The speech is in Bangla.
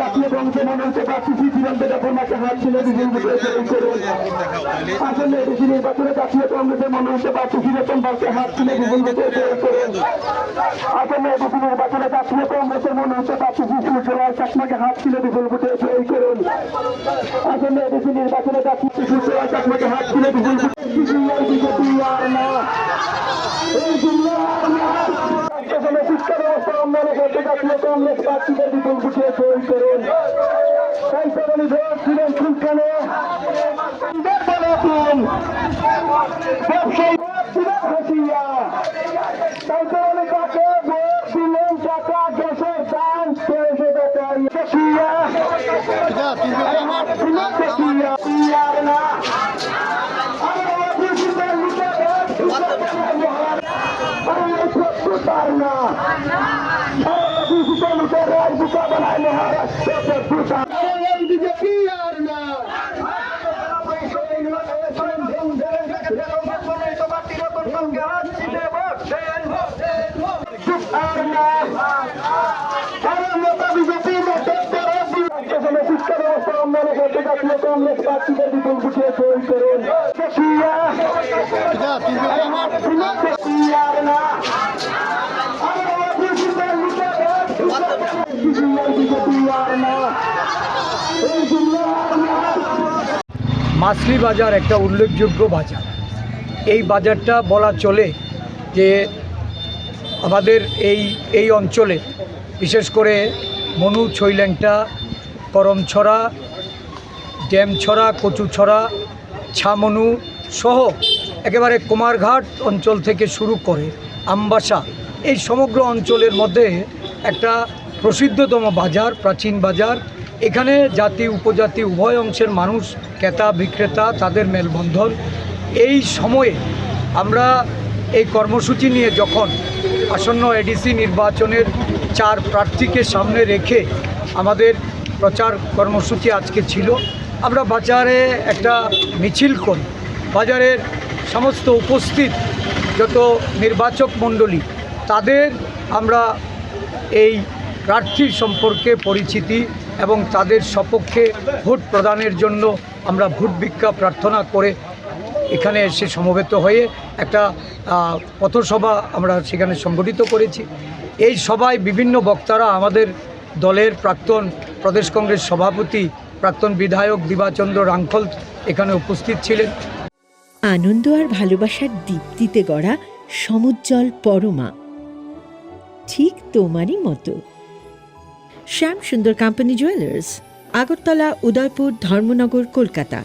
জাতীয় বংশে মনোনীত প্রার্থী চিরন্তন কর্মাকে হাত ছিল আসলে এডিসি নির্বাচনে জাতীয় কংগ্রেসের মনোনীত প্রার্থী চিরন্তন পার্কে হাত ছিল বিপুল ভোটে আসলে এডিসি নির্বাচনে জাতীয় কংগ্রেসের মনোনীত প্রার্থী সূর্যলাল চাকমাকে হাত ছিল বিপুল ভোটে জয়ী করুন। আসলে এডিসি নির্বাচনে জাতীয় সূর্যলাল চাকমাকে হাত ছিল বিপুল ভোটে বিজেপি আর না শিক্ষা ব্যবস্থা উন্নয়নে করতে জাতীয় কংগ্রেস প্রার্থীদের বিপুল ভোটে জয়ী করুন। তাই তরুণী ভোট ছিলেন সেখানে ব্যবসায়ী ছিলেন হাসিয়া। তাই তরুণী কাকে ভোট দিলেন টাকা গ্যাসের দাম 1300 টাকা হাসিয়া আর না বিজেপি আর না শিক্ষা ব্যবস্থা উন্নয়নে করতে জাতীয় কংগ্রেস প্রার্থীদের বিপুল ভোটে জয়ী করুন। মাছলি বাজার একটা উল্লেখযোগ্য বাজার। এই বাজারটা বলা চলে যে আমাদের এই অঞ্চলে বিশেষ করে মনু ছৈল্যাংটা, করমছড়া, ড্যামছড়া, কচুছড়া, ছামনু সহ একেবারে কুমারঘাট অঞ্চল থেকে শুরু করে আমবাসা, এই সমগ্র অঞ্চলের মধ্যে একটা প্রসিদ্ধতম বাজার, প্রাচীন বাজার। এখানে জাতি উপজাতি উভয় অংশের মানুষ, ক্রেতা বিক্রেতা, তাদের মেলবন্ধন। এই সময়ে আমরা এই কর্মসূচি নিয়ে যখন আসন্ন এডিসি নির্বাচনের 4 প্রার্থীকে সামনে রেখে আমাদের প্রচার কর্মসূচি আজকে ছিল, আমরা বাজারে একটা মিছিল করি। বাজারের সমস্ত উপস্থিত যত নির্বাচক মণ্ডলী তাদের আমরা এই প্রার্থীর সম্পর্কে পরিচিতি এবং তাদের সপক্ষে ভোট প্রদানের জন্য আমরা ভোট ভিক্ষা প্রার্থনা করে এখানে এসে সমবেত হয়ে একটা পথসভা আমরা সেখানে সংগঠিত করেছি। এই সভায় বিভিন্ন বক্তারা, আমাদের দলের প্রাক্তন প্রদেশ কংগ্রেস সভাপতি, প্রাক্তন বিধায়ক দিবাচন্দ্র রাংখল এখানে উপস্থিত ছিলেন। আনন্দ আর ভালোবাসার দীপ্তিতে গড়া সমুজ্জ্বল পরমা, ঠিক তোমারই মতো। শ্যাম সুন্দর কোম্পানি জুয়েলার্স, আগরতলা, উদয়পুর, ধর্মনগর, কলকাতা।